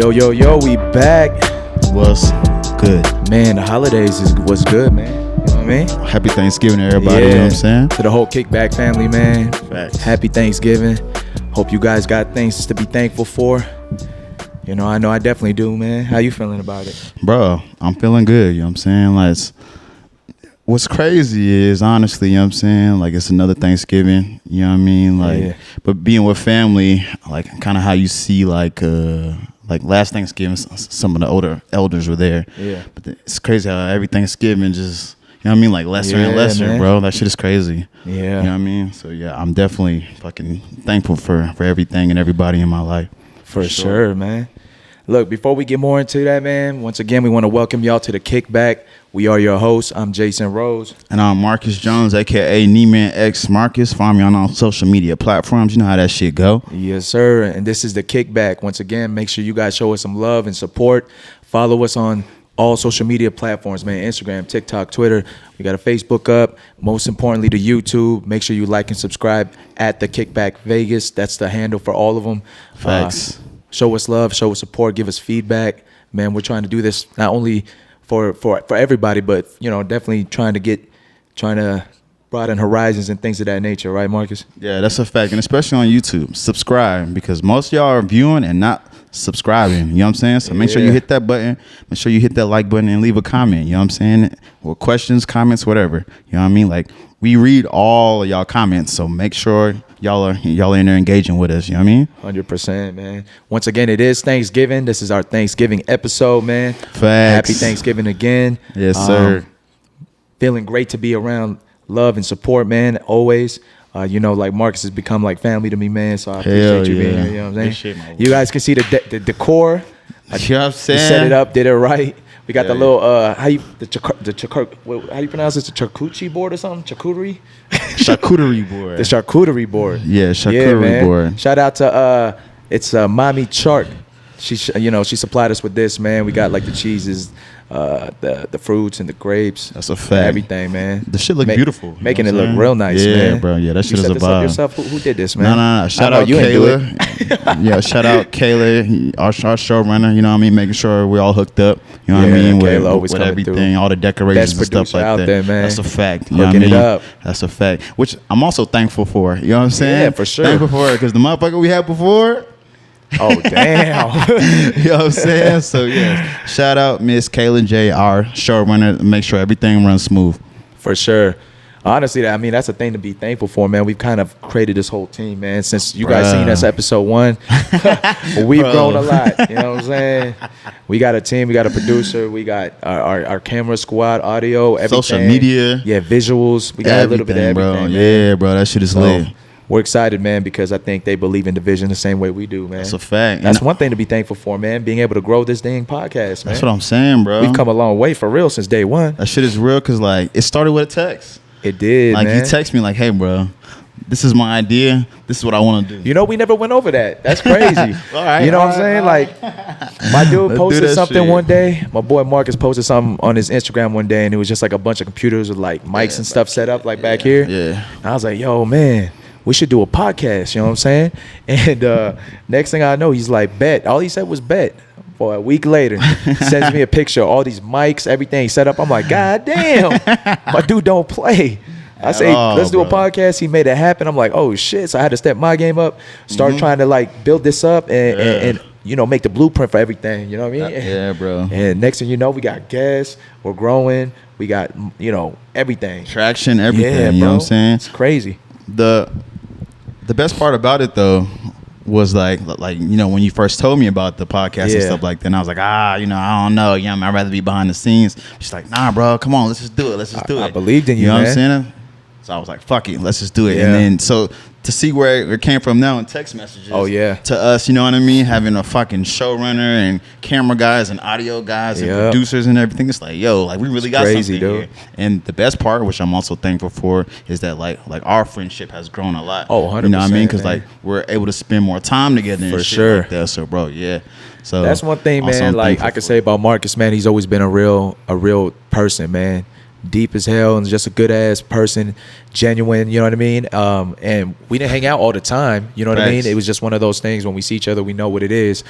Yo, we back. What's good? Man, the holidays was good, man. You know what I mean? Happy Thanksgiving to everybody, you know what I'm saying? To the whole Kickback family, man. Facts. Happy Thanksgiving. Hope you guys got things to be thankful for. You know I definitely do, man. How you feeling about it? Bro, I'm feeling good, you know what I'm saying? Like, what's crazy is, honestly, you know what I'm saying? Like, it's another Thanksgiving, you know what I mean? Like, But being with family, like, kind of how you see, like last Thanksgiving, some of the older elders were there. Yeah. But it's crazy how every Thanksgiving just, you know what I mean? Like, lesser and lesser, man. Bro. That shit is crazy. Yeah. You know what I mean? So, yeah, I'm definitely fucking thankful for everything and everybody in my life. For sure, man. Look, before we get more into that, man, once again, we want to welcome y'all to the Kickback. We are your hosts. I'm Jason Rose. And I'm Marcus Jones, a.k.a. Neiman X Marcus. Follow me on all social media platforms. You know how that shit go. Yes, sir. And this is the Kickback. Once again, make sure you guys show us some love and support. Follow us on all social media platforms, man. Instagram, TikTok, Twitter. We got a Facebook up. Most importantly, the YouTube. Make sure you like and subscribe at the Kickback Vegas. That's the handle for all of them. Facts. Show us love, show us support, give us feedback. Man, we're trying to do this not only for everybody, but, you know, definitely trying to broaden horizons and things of that nature. Right, Marcus? Yeah, that's a fact. And especially on YouTube, subscribe, because most of y'all are viewing and not subscribing. You know what I'm saying? So make sure you hit that button. Make sure you hit that like button and leave a comment. You know what I'm saying? Or questions, comments, whatever. You know what I mean? Like, we read all of y'all comments, so make sure y'all are in there engaging with us. You know what I mean? 100%, man. Once again, it is Thanksgiving. This is our Thanksgiving episode, man. Facts. Happy Thanksgiving again. Yes, sir. Feeling great to be around love and support, man, always. You know, like Marcus has become like family to me, man. So I appreciate you being here. You know what I'm saying? You guys can see the decor. You know what I'm saying? We set it up, did it right. We got the little how you pronounce it? The charcuterie board or something? Charcuterie board. The charcuterie board. Yeah, charcuterie board. Shout out to it's Mommy Chart. She supplied us with this, man. We got like the cheeses, the fruits and the grapes. That's a fact. Everything, man. The shit look beautiful. Making it look real nice, man. Yeah, bro. Yeah, that shit is a vibe. You set this up yourself? Who did this, man? No. Shout out Kayla. Yeah, shout out Kayla, our showrunner. You know what I mean? Making sure we're all hooked up. You know what I mean? With everything, through. All the decorations and stuff like that. There, man. That's a fact. You know what I mean? It up. That's a fact. Which I'm also thankful for. You know what I'm saying? Yeah, for sure. Thankful for it, because the motherfucker we had before. Oh, damn. You know what I'm saying? So, yeah. Shout out Miss Kayla J, our showrunner. Make sure everything runs smooth. For sure. Honestly, I mean, that's a thing to be thankful for, man. We've kind of created this whole team, man. Since you guys seen us episode 1, we've grown a lot. You know what I'm saying? We got a team. We got a producer. We got our camera squad, audio, everything. Social media. Yeah, visuals. We got everything, a little bit of everything. Bro. Yeah, bro. That shit is lit. We're excited, man, because I think they believe in division the same way we do, man. That's a fact. That's one thing to be thankful for, man, being able to grow this dang podcast, man. That's what I'm saying, bro. We've come a long way, for real, since day one. That shit is real, because, like, it started with a text. It did, like, man. you text me, like, hey, bro, this is my idea. This is what I want to do. You know, we never went over that. That's crazy. All right. You know what I'm saying? Like, my dude posted something one day. My boy Marcus posted something on his Instagram one day, and it was just like a bunch of computers with, like, mics and stuff set up, like, back here. Yeah. And I was like, yo, man, we should do a podcast, you know what I'm saying? And next thing I know, he's like, bet. All he said was bet. For a week later, sends me a picture of all these mics, everything set up. I'm like, God damn, my dude don't play. I say, let's do a podcast. He made it happen. I'm like, oh, shit. So I had to step my game up, start trying to, like, build this up and you know, make the blueprint for everything. You know what I mean? Yeah, bro. And next thing you know, we got guests. We're growing. We got, you know, everything. Traction, everything. Yeah, you know what I'm saying? It's crazy. The best part about it, though, was like you know, when you first told me about the podcast and stuff like that, and I was like, you know, I don't know, yeah, I'd rather be behind the scenes. She's like, nah, bro, come on, let's just do it. I believed in you, you know man. what I'm saying? So I was like, fuck it, let's just do it. Yeah. And then so to see where it came from now in text messages. Oh, yeah. To us, you know what I mean? Having a fucking showrunner and camera guys and audio guys and producers and everything. It's like, yo, like, we really got crazy, something dude. here. And the best part, which I'm also thankful for, is that like our friendship has grown a lot. Oh, 100%. You know what I mean? Because like, we're able to spend more time together and for shit sure. like that. So, bro, yeah. So that's one thing, man. Like, I could say about Marcus, man, he's always been a real person, man. Deep as hell and just a good ass person, genuine, you know what I mean? And we didn't hang out all the time, you know what I mean? It was just one of those things when we see each other, we know what it is.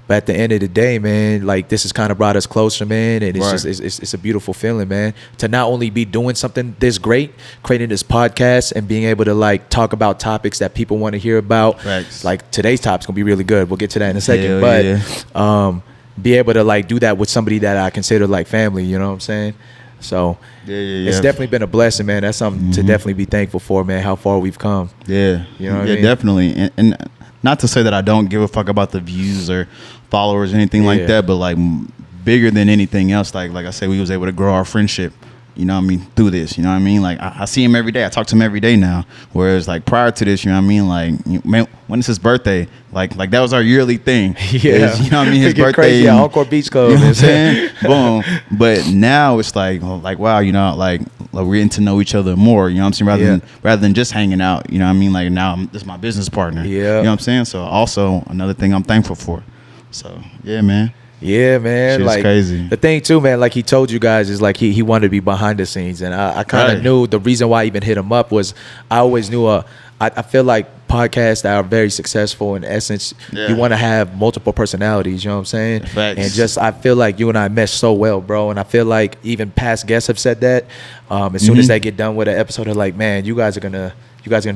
But at the end of the day, man, like this has kind of brought us closer, man. And it's Right. just it's a beautiful feeling, man. To not only be doing something this great, creating this podcast and being able to like talk about topics that people want to hear about. Facts. Like today's topic's gonna be really good. We'll get to that in a second. Hell but yeah. be able to like do that with somebody that I consider like family, you know what I'm saying? So it's definitely been a blessing, man. That's something to definitely be thankful for, man, how far we've come. Yeah. You know what I mean? Definitely. And not to say that I don't give a fuck about the views or followers or anything like that, but like bigger than anything else, like I said, we was able to grow our friendship, you know what I mean, through this, you know what I mean? Like I see him every day. I talk to him every day now. Whereas like prior to this, you know what I mean? Like, man, when it's his birthday, like that was our yearly thing. Yeah. You know what I mean? His birthday. Crazy. Yeah, Encore Beach Club. You know what I'm saying? Boom. But now it's like wow, you know, like we're getting to know each other more, you know what I'm saying? Rather than just hanging out, you know what I mean? Like now this is my business partner. Yeah. You know what I'm saying? So also another thing I'm thankful for. So yeah, man. Yeah, man. Shit's like crazy. The thing too, man, like he told you guys is like he wanted to be behind the scenes. And I kind of knew the reason why I even hit him up was I always knew I feel like podcasts that are very successful in essence, you want to have multiple personalities, you know what I'm saying? Facts. And just I feel like you and I mesh so well, bro. And I feel like even past guests have said that. As soon as they get done with an episode, they're like, man, you guys are gonna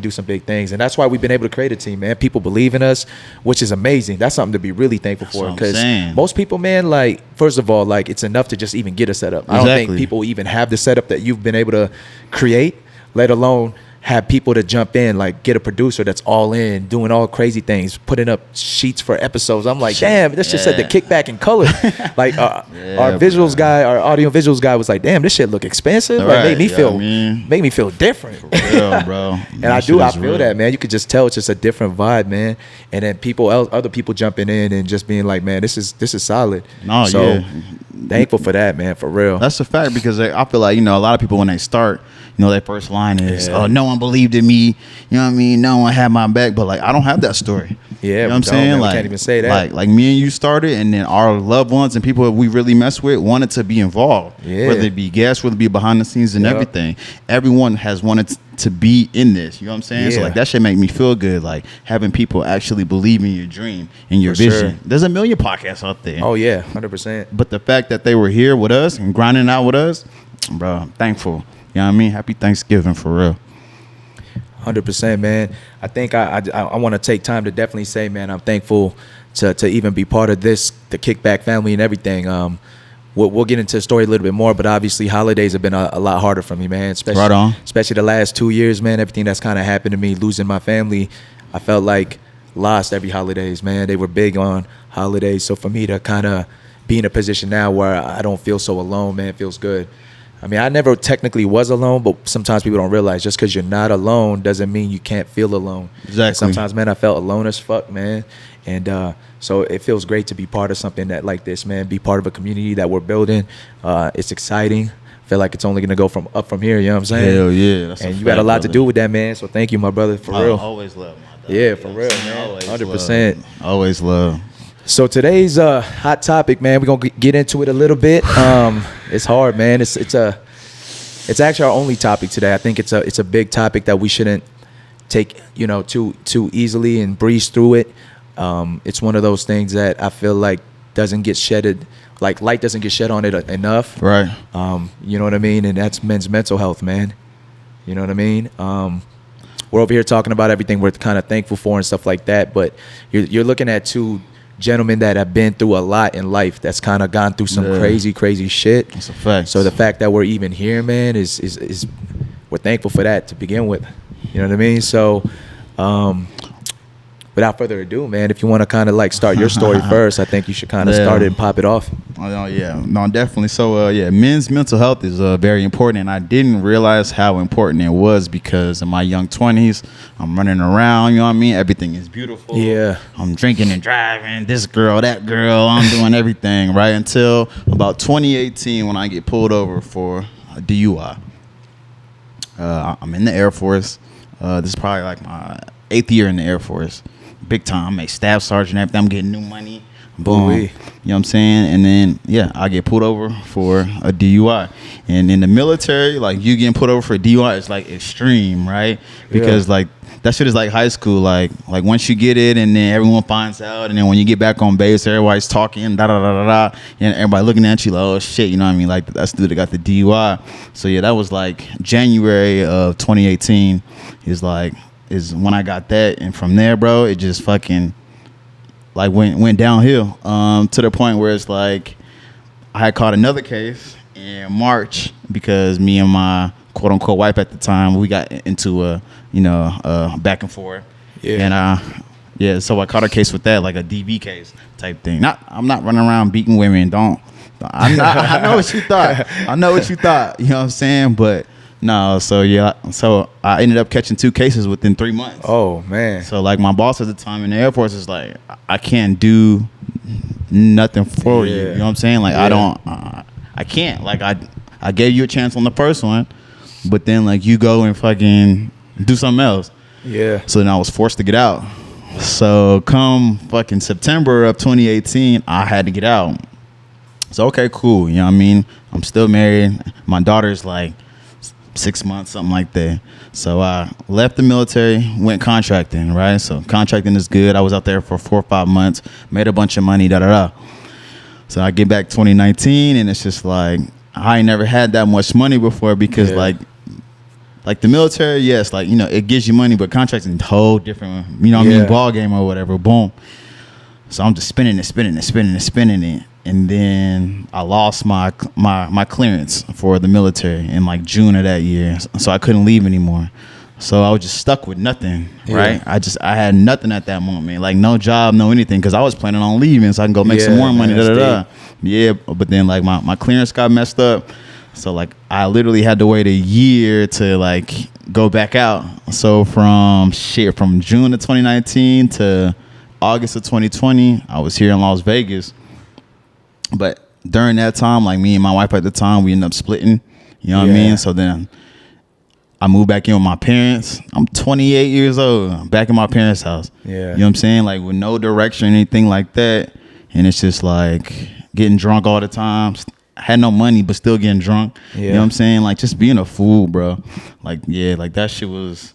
do some big things. And that's why we've been able to create a team, man. People believe in us, which is amazing. That's something to be really thankful for. Because most people, man, like, first of all, like, it's enough to just even get a setup. I don't think people even have the setup that you've been able to create, let alone have people to jump in, like get a producer that's all in, doing all crazy things, putting up sheets for episodes. I'm like, damn, this shit said the Kickback in color. Like our visuals guy, our audio visuals guy was like, damn, this shit look expensive. Like made me feel different. For real, bro. And I feel that, man. You could just tell it's just a different vibe, man. And then other people jumping in and just being like, man, this is solid. Thankful for that, man, for real. That's a fact, because I feel like, you know, a lot of people when they start, you know, their first line is, oh, no one believed in me. You know what I mean? No one had my back. But like, I don't have that story. Yeah, you know what I'm saying? Man, like, we can't even say that. Like me and you started, and then our loved ones and people that we really mess with wanted to be involved. Yeah. Whether it be guests, whether it be behind the scenes and everything. Everyone has wanted to be in this. You know what I'm saying? Yeah. So like that shit make me feel good. Like having people actually believe in your dream and your vision. Sure. There's a million podcasts out there. Oh yeah, 100%. But the fact that they were here with us and grinding out with us, bro, I'm thankful. You know what I mean? Happy Thanksgiving, for real. 100%, man. I think I want to take time to definitely say, man, I'm thankful to even be part of this, the Kickback family and everything. We'll get into the story a little bit more, but obviously holidays have been a lot harder for me, man. Especially the last 2 years, man. Everything that's kind of happened to me, losing my family, I felt like lost every holidays, man. They were big on holidays. So for me to kind of be in a position now where I don't feel so alone, man, it feels good. I mean, I never technically was alone, but sometimes people don't realize just because you're not alone doesn't mean you can't feel alone. Exactly. And sometimes, man, I felt alone as fuck, man. And so it feels great to be part of something that like this, man, be part of a community that we're building. It's exciting. I feel like it's only going to go up from here, you know what I'm saying? Hell yeah. And you got a lot to do with that, man. So thank you, my brother, for real. Always love, my dog. Yeah, for real, man. 100%. Always love. So today's hot topic, man. We're gonna get into it a little bit. It's hard, man. It's actually our only topic today. I think it's a big topic that we shouldn't take, you know, too easily and breeze through it. It's one of those things that I feel like doesn't get shedded, like light doesn't get shed on it enough. Right. You know what I mean? And that's men's mental health, man. You know what I mean? We're over here talking about everything we're kind of thankful for and stuff like that, but you're looking at two gentlemen that have been through a lot in life, that's kind of gone through some crazy shit. That's a fact. So the fact that we're even here, man, is we're thankful for that to begin with. You know what I mean? So without further ado, man, if you want to kind of like start your story first, I think you should kind of start it and pop it off. Oh yeah, no, definitely. So men's mental health is very important, and I didn't realize how important it was, because in my young 20s, I'm running around, you know what I mean? Everything is beautiful. Yeah. I'm drinking and driving, this girl, that girl, I'm doing everything, right? Until about 2018, when I get pulled over for a DUI. I'm in the Air Force. This is probably like my 8th year in the Air Force. Big time. I'm a staff sergeant and everything. I'm getting new money. Boom. Ooh-wee. You know what I'm saying? And then, yeah, I get pulled over for a DUI. And in the military, like, you getting put over for a DUI is, like, extreme, right? Because, like, that shit is like high school. Like once you get it and then everyone finds out. And then when you get back on base, everybody's talking, da-da-da-da-da. And everybody looking at you like, oh, shit, you know what I mean? Like, that's the dude that got the DUI. So, yeah, that was, like, January of 2018 is when I got that. And from there, bro, it just fucking... like went downhill to the point where it's like I had caught another case in March because me and my quote unquote wife at the time, we got into a back and forth. Yeah. And so I caught a case with that, like a DV case type thing. I'm not running around beating women. I know what you thought. I know what you thought. You know what I'm saying? But no, so I ended up catching 2 cases within 3 months. Oh man. So like my boss at the time in the Air Force is like, I can't do nothing for you. You know what I'm saying? Like I can't. Like I gave you a chance on the first one, but then like you go and fucking do something else. Yeah. So then I was forced to get out. So come fucking September of 2018, I had to get out. So okay, cool. You know what I mean? I'm still married. My daughter's like 6 months, something like that. So I left the military, went contracting, right? So contracting is good. I was out there for 4 or 5 months, made a bunch of money, da-da-da. So I get back 2019, and it's just like, I ain't never had that much money before because like the military, yes, like, you know, it gives you money, but contracting is a whole different, you know what I mean, ball game or whatever, boom. So I'm just spinning it. And then I lost my clearance for the military in like June of that year. So I couldn't leave anymore. So I was just stuck with nothing, right? I had nothing at that moment, like no job, no anything, because I was planning on leaving so I can go make some more money. Yeah, but then like my clearance got messed up. So like I literally had to wait a year to like go back out. So from June of 2019 to August of 2020, I was here in Las Vegas. But during that time, like me and my wife at the time, we ended up splitting. You know what I mean? So then I moved back in with my parents. I'm 28 years old, back in my parents' house. Yeah. You know what I'm saying? Like with no direction or anything like that. And it's just like getting drunk all the time. I had no money, but still getting drunk. Yeah. You know what I'm saying? Like just being a fool, bro. Like, yeah, like that shit was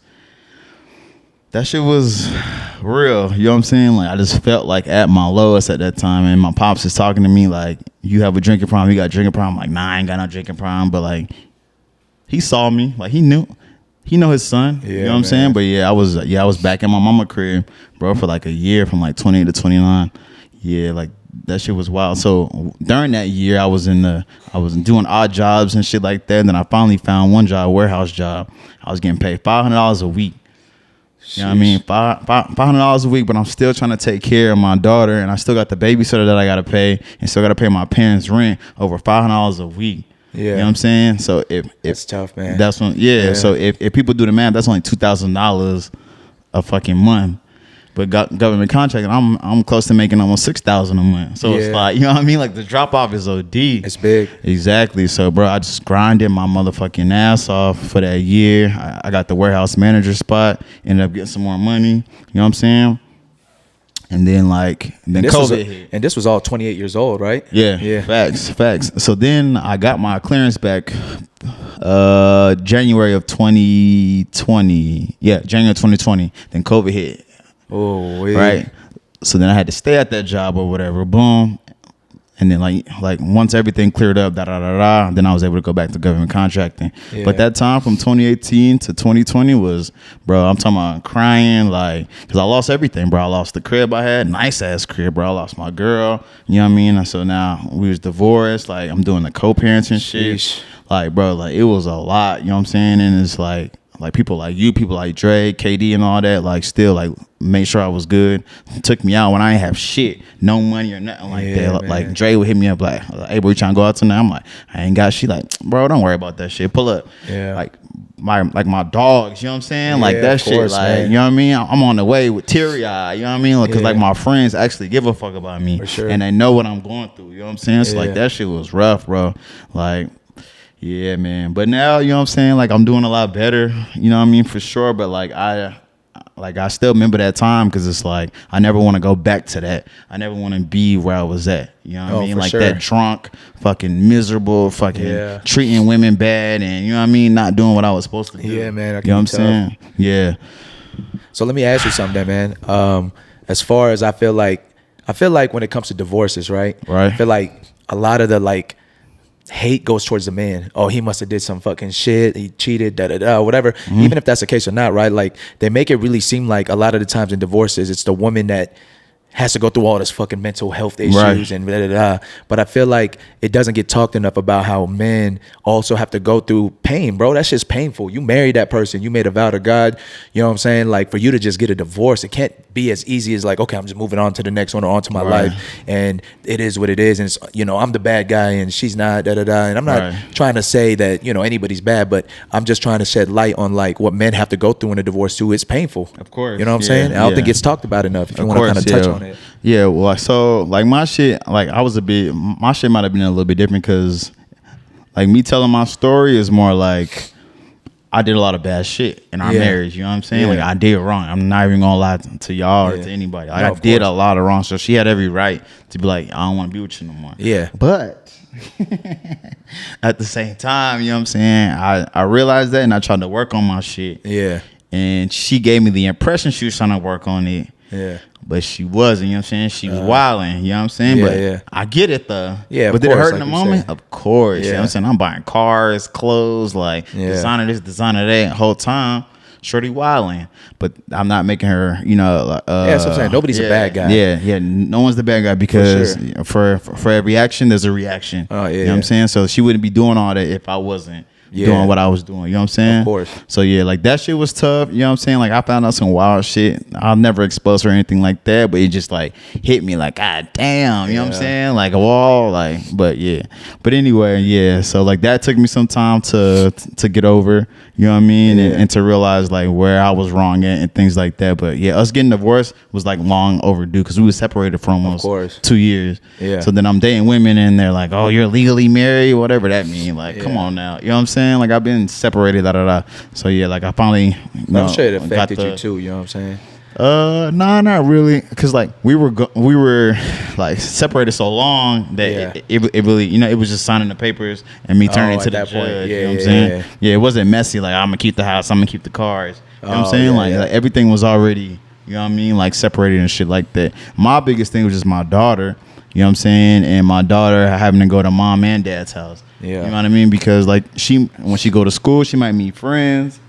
real. You know what I'm saying? Like I just felt like at my lowest at that time. And my pops is talking to me like, you have a drinking problem, you got a drinking problem. I'm like, nah, I ain't got no drinking problem. But like he saw me, like he know his son. Yeah, you know what I'm saying? But I was back in my mama crib, bro, for like a year, from like 28 to 29. Yeah, like that shit was wild. So during that year, I was doing odd jobs and shit like that. And then I finally found one job, warehouse job. I was getting paid $500 a week. You know what I mean? $500 a week, but I'm still trying to take care of my daughter, and I still got the babysitter that I got to pay, and still got to pay my parents' rent over $500 a week. Yeah. You know what I'm saying? So if it's tough, man. That's when, so if people do the math, that's only $2,000 a fucking month. But government contracting, I'm close to making almost $6,000 a month. So it's like, you know what I mean? Like the drop off is OD. It's big. Exactly. So bro, I just grinded my motherfucking ass off for that year. I got the warehouse manager spot, ended up getting some more money. You know what I'm saying? And then COVID hit. And this was all 28 years old, right? Yeah. Facts. So then I got my clearance back January of 2020. Yeah, January of 2020. Then COVID hit. Oh, wait. Right. So then I had to stay at that job or whatever. Boom. And then like once everything cleared up, then I was able to go back to government contracting. Yeah. But that time from 2018 to 2020 was, bro, I'm talking about crying, like, because I lost everything, bro. I lost the crib I had, nice ass crib, bro. I lost my girl, you know what I mean? So now we was divorced, like I'm doing the co-parenting shit. Sheesh. Like, bro, like it was a lot, you know what I'm saying? And it's like people like you, people like Dre, KD and all that, like still like made sure I was good. Took me out when I ain't have shit, no money or nothing like that. Man. Like Dre would hit me up like, hey bro, you trying to go out tonight? I'm like, I ain't got shit. Like, bro, don't worry about that shit. Pull up. Yeah. Like my dogs, you know what I'm saying? Like that shit, like, man. You know what I mean? I'm on the way with teary eye, you know what I mean? Because like my friends actually give a fuck about me. For sure. And they know what I'm going through, you know what I'm saying? So like that shit was rough, bro. Like, yeah, man. But now, you know what I'm saying? Like, I'm doing a lot better, you know what I mean? For sure. But, like, I still remember that time because it's like I never want to go back to that. I never want to be where I was at. You know what I mean? Like that drunk, fucking miserable, fucking treating women bad, and you know what I mean, not doing what I was supposed to do. Yeah, man. You know what I'm saying? Yeah. So let me ask you something, man. As far as I feel like when it comes to divorces, right? Right. I feel like a lot of the like hate goes towards the man. Oh, he must have did some fucking shit. He cheated, whatever. Even if that's the case or not, right? Like they make it really seem like a lot of the times in divorces, it's the woman that has to go through all this fucking mental health issues and But I feel like it doesn't get talked enough about how men also have to go through pain, bro. That's just painful. You married that person. You made a vow to God. You know what I'm saying? Like for you to just get a divorce, it can't be as easy as like, okay, I'm just moving on to the next one or on to my life. And it is what it is. And it's, you know, I'm the bad guy and she's not, And I'm not trying to say that, you know, anybody's bad, but I'm just trying to shed light on like what men have to go through in a divorce too. It's painful. Of course. You know what I'm saying? I don't think it's talked about enough if you want to kind of touch on it. Yeah, well, so like my shit, like my shit might have been a little bit different because like me telling my story is more like I did a lot of bad shit in our marriage. You know what I'm saying? Like I did wrong. I'm not even gonna lie to y'all or to anybody. Like, I did a lot of wrong. So she had every right to be like, I don't want to be with you no more. Yeah. But at the same time, you know what I'm saying? I realized that and I tried to work on my shit. Yeah. And she gave me the impression she was trying to work on it. Yeah. But she wasn't, you know what I'm saying? She was wilding, you know what I'm saying? But I get it though. Yeah, but did it hurt in the moment? Of course. You know what I'm saying? I'm buying cars, clothes, like designer this, designer that, whole time. Shorty wilding. But I'm not making her, you know. That's what I'm saying. Nobody's a bad guy. Yeah. No one's the bad guy because for every action, there's a reaction. Oh, yeah. You know what I'm saying? So she wouldn't be doing all that if I wasn't. Doing what I was doing, you know what I'm saying? Of course. So yeah, like that shit was tough, you know what I'm saying? Like I found out some wild shit. I'll never expose her or anything like that, but it just like hit me like, God damn, you know what I'm saying? Like a wall, like, but yeah. But anyway, yeah. So like that took me some time to get over, you know what I mean? And to realize like where I was wrong at and things like that. But yeah, us getting divorced was like long overdue because we were separated for almost 2 years. Yeah. So then I'm dating women and they're like, oh, you're legally married, whatever that means. Like, come on now, you know what I'm saying? Like I've been separated, So yeah, like I finally. I'm sure it affected you too. You know what I'm saying? Nah, not really, cause like we were like separated so long that it really, you know, it was just signing the papers and me turning to the judge. You know what I'm saying? Yeah, it wasn't messy. Like I'm gonna keep the house, I'm gonna keep the cars. You know what I'm saying? Like everything was already, you know what I mean, like separated and shit like that. My biggest thing was just my daughter. You know what I'm saying? And my daughter having to go to mom and dad's house. Yeah. You know what I mean? Because like when she go to school, she might meet friends.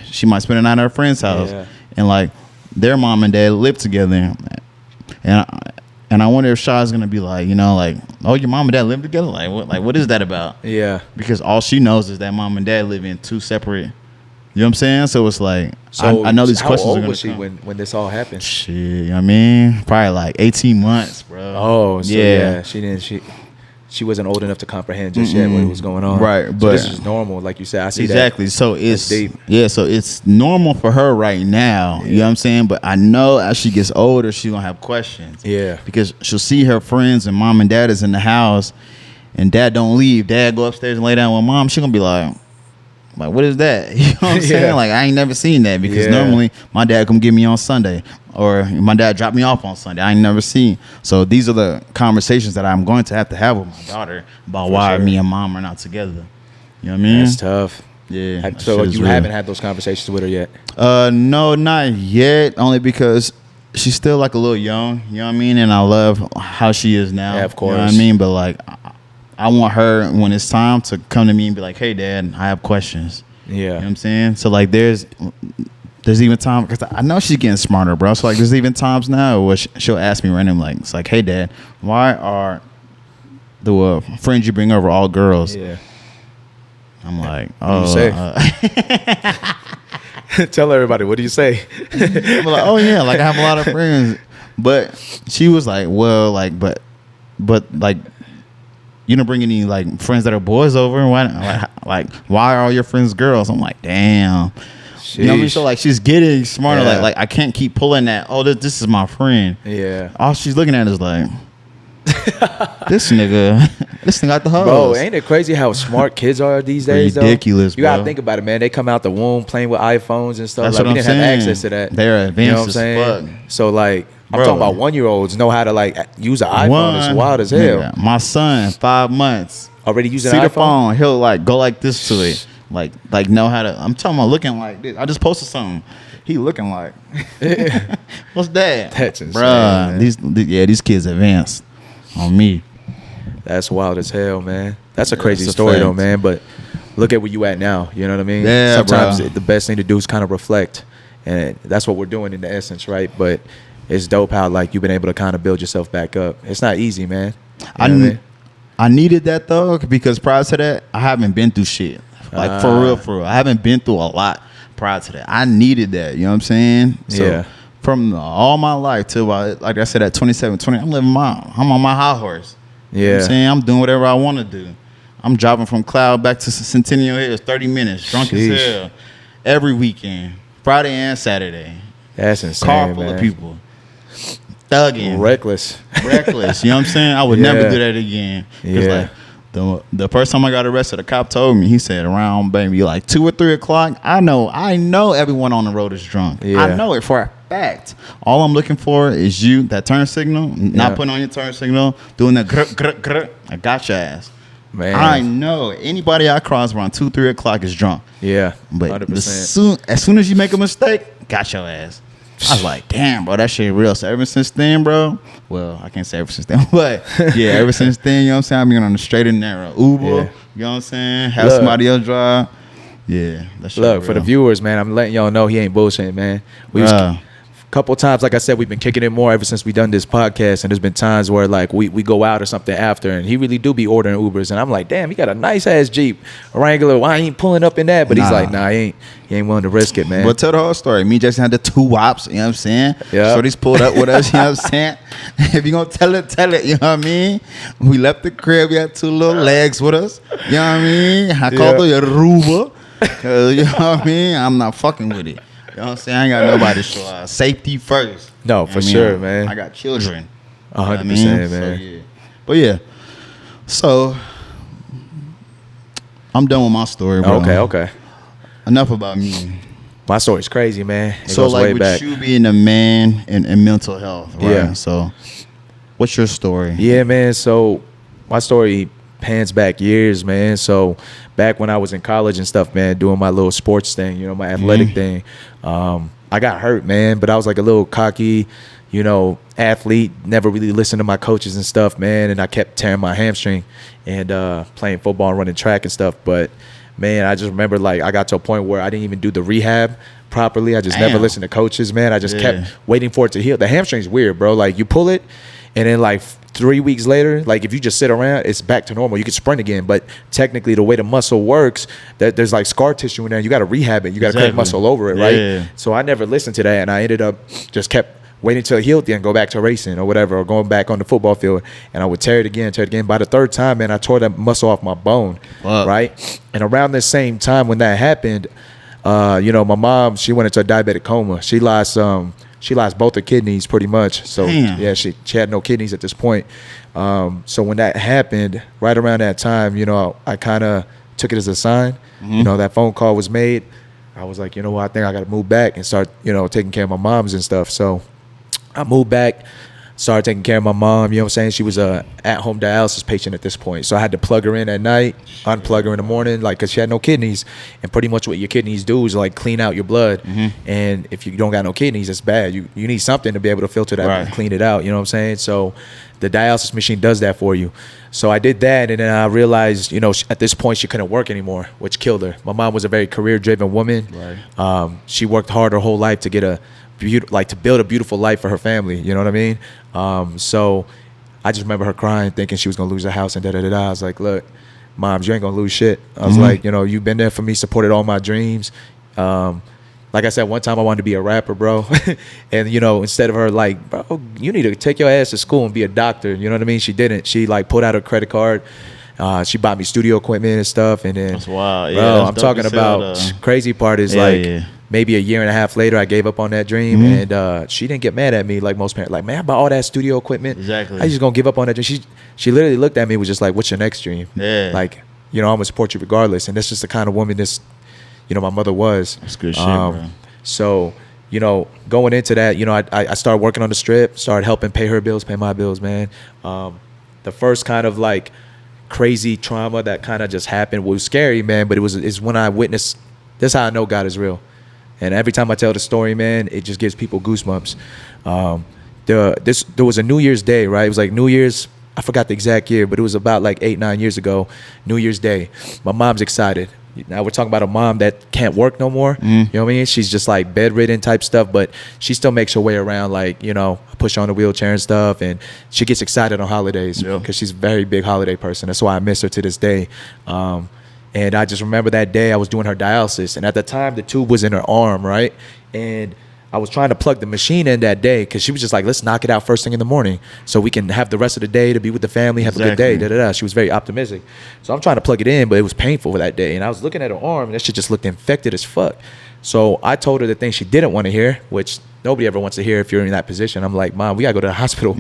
She might spend a night at her friend's house. Yeah. And like their mom and dad live together. And I wonder if Shaw's gonna be like, you know, like, oh, your mom and dad live together? Like what is that about? Yeah. Because all she knows is that mom and dad live in two separate. You know what I'm saying? So it's like, so I know these questions are going to come. How old was she when this all happened? Shit, you know what I mean? Probably like 18 months, bro. Oh, so yeah. She wasn't old enough to comprehend just yet what was going on. Right, so but this is normal, like you said. I see exactly. that. So it's normal for her right now. Yeah. You know what I'm saying? But I know as she gets older, she's gonna have questions. Yeah. Because she'll see her friends and mom and dad is in the house, and dad don't leave. Dad go upstairs and lay down with mom. She's gonna be like, what is that? You know what I'm saying? Like, I ain't never seen that because normally my dad come get me on Sunday or my dad drop me off on Sunday. I ain't never seen. So these are the conversations that I'm going to have with my daughter about why me and mom are not together. You know what I mean? That's tough. Yeah. So you haven't had those conversations with her yet? No, not yet. Only because she's still like a little young. You know what I mean? And I love how she is now. Yeah, of course. You know what I mean? But like, I want her when it's time to come to me and be like, hey, Dad, I have questions. Yeah. You know what I'm saying? So, like, there's even time, because I know she's getting smarter, bro. So, like, there's even times now where she'll ask me randomly, like, it's like, hey, Dad, why are the friends you bring over all girls? Yeah. I'm like, oh. What do you say? Tell everybody, what do you say? I'm like, oh, yeah, like, I have a lot of friends. But she was like, well, like, but, like, you don't bring any like friends that are boys over, and why are all your friends girls? I'm like, damn. Sheesh. You know what I mean? So like she's getting smarter. Yeah. Like I can't keep pulling that. Oh, this is my friend. Yeah. All she's looking at is like this nigga. This thing got the hose. Bro, ain't it crazy how smart kids are these days? Ridiculous, though? You gotta bro. think about it, man. They come out the womb playing with iPhones and stuff. That's Like what we I'm didn't have saying. access to that. They're advanced You know what I'm as saying? fuck. So like, I'm Bro. talking about 1-year-olds know how to like use an iPhone. It's wild as hell. Nigga, my son, 5 months. Already using See an the iPhone. phone, he'll like go like this to it. Like know how to. I'm talking about looking like this. I just posted something. He looking like. What's that? That's insane, Bruh, man. these kids advanced on me. That's wild as hell, man. That's a Yeah, crazy it's a story though, fact. man. But look at where you at now. You know what I mean? Yeah, Sometimes bro. the best thing to do is kind of reflect, and that's what we're doing in the essence, right? But it's dope how like you've been able to kind of build yourself back up. It's not easy, man. You know what I mean? I needed that though because prior to that, I haven't been through shit. Like for real. I haven't been through a lot prior to that. I needed that. You know what I'm saying? So Yeah. From all my life till like I said at 27, 20, I'm on my high horse. You know what Yeah. I'm saying? I'm doing whatever I want to do. I'm driving from Cloud back to Centennial Hills, 30 minutes, drunk Sheesh. as hell. Every weekend, Friday and Saturday. That's insane, Car full man. of people. Thugging. Reckless. Reckless. You know what I'm saying? I would Yeah. never do that again. Because Yeah. like the first time I got arrested, the cop told me, he said around maybe like 2 or 3 o'clock, I know everyone on the road is drunk. Yeah. I know it for a fact. All I'm looking for is you, that turn signal, not Yeah. putting on your turn signal, doing that grr, grr, grr. I got your ass. Man. I know anybody I cross around 2, 3 o'clock is drunk. Yeah. But 100%. as soon as you make a mistake, got your ass. I was like, damn, bro, that shit real. So ever since then, bro, well, I can't say ever since then, but yeah, ever since then, you know what I'm saying? I've been on the straight and narrow. Uber, Yeah. you know what I'm saying? Have Look. somebody else drive. Yeah, that shit Look, for the real. viewers, man, I'm letting y'all know he ain't bullshitting, man. We was, Bruh. couple times, like I said, we've been kicking it more ever since we done this podcast, and there's been times where like we go out or something after, and he really do be ordering Ubers, and I'm like, damn, he got a nice ass Jeep Wrangler. Why ain't pulling up in that? But he's Nah. like, nah, he ain't willing to risk it, man. But tell the whole story. Me and Jason had the 2 wops, you know what I'm saying? Yeah. Shorty's pulled up with us, you know what I'm saying? If you gonna tell it, you know what I mean? We left the crib, we had 2 little legs with us, you know what I mean? I called her your Ruba, you know what I mean? I'm not fucking with it. You know what I'm saying? I ain't got nobody, so safety first. No, You know for what I mean? sure, man. I got children. 100%, man. So, yeah. But yeah, so I'm done with my story, bro. Okay. Enough about me. My story's crazy, man. It So goes way like with back. you being a man in mental health, right? Yeah. So what's your story? Yeah, man. So my story pans back years, man. So back when I was in college and stuff, man, doing my little sports thing, you know, my athletic thing, I got hurt, man. But I was like a little cocky, you know, athlete, never really listened to my coaches and stuff, man. And I kept tearing my hamstring and playing football and running track and stuff. But man, I just remember like I got to a point where I didn't even do the rehab properly. I just never Damn. listened to coaches, man. I just Yeah. kept waiting for it to heal. The hamstring's weird, bro. Like you pull it and then like 3 weeks later, like if you just sit around, it's back to normal. You can sprint again, but technically the way the muscle works, that there's like scar tissue in there. You got to rehab it. You got to create Exactly. muscle over it, Yeah. right? So I never listened to that, and I ended up just kept waiting until it healed, then go back to racing or whatever, or going back on the football field, and I would tear it again. By the 3rd time, man, I tore that muscle off my bone, Fuck. right? And around the same time when that happened, you know, my mom, she went into a diabetic coma. She lost both her kidneys pretty much. So Damn. yeah, she had no kidneys at this point. So when that happened, right around that time, you know, I kind of took it as a sign. You know, that phone call was made. I was like, you know what, I think I got to move back and start, you know, taking care of my moms and stuff. So I moved back, started taking care of my mom. You know what I'm saying? She was a at-home dialysis patient at this point. So I had to plug her in at night, unplug her in the morning, like, because she had no kidneys. And pretty much what your kidneys do is, like, clean out your blood. And if you don't got no kidneys, it's bad. You need something to be able to filter that and Right. clean it out. You know what I'm saying? So the dialysis machine does that for you. So I did that, and then I realized, you know, at this point she couldn't work anymore, which killed her. My mom was a very career-driven woman. Right. She worked hard her whole life to get to build a beautiful life for her family. You know what I mean? So I just remember her crying, thinking she was gonna lose her house and da-da-da-da. I was like, look, Mom, you ain't gonna lose shit. I was like, you know, you've been there for me, supported all my dreams. Like I said, one time I wanted to be a rapper, bro. And, you know, instead of her like, bro, you need to take your ass to school and be a doctor. You know what I mean? She didn't. She like pulled out her credit card. She bought me studio equipment and stuff. And then, That's wild. Yeah, bro, that's I'm dope talking as about hell, though. crazy part is Yeah, like, yeah. maybe a year and a half later, I gave up on that dream, and she didn't get mad at me like most parents. Like, man, I bought all that studio equipment. Exactly. I just gonna give up on that dream. She literally looked at me, was just like, "What's your next dream?" Yeah. Like, I'm gonna support you regardless. And that's just the kind of woman my mother was. That's good shit, bro. So, going into that, I started working on the strip, started helping pay her bills, pay my bills, man. The first kind of like crazy trauma that kind of just happened was scary, man, but it's when I witnessed, that's how I know God is real. And every time I tell the story, man, it just gives people goosebumps. There was a New Year's Day, right? It was like New Year's, I forgot the exact year, but it was about like 8-9 years ago, New Year's Day. My mom's excited. Now we're talking about a mom that can't work no more. You know what I mean? She's just like bedridden type stuff, but she still makes her way around, like, push her on the wheelchair and stuff. And she gets excited on holidays because she's a very big holiday person. That's why I miss her to this day. And I just remember that day I was doing her dialysis. And at the time, the tube was in her arm, right? And I was trying to plug the machine in that day because she was just like, let's knock it out first thing in the morning so we can have the rest of the day to be with the family, have a good day, da-da-da. She was very optimistic. So I'm trying to plug it in, but it was painful for that day. And I was looking at her arm, and that shit just looked infected as fuck. So I told her the thing she didn't want to hear, which nobody ever wants to hear if you're in that position. I'm like, Mom, we gotta go to the hospital.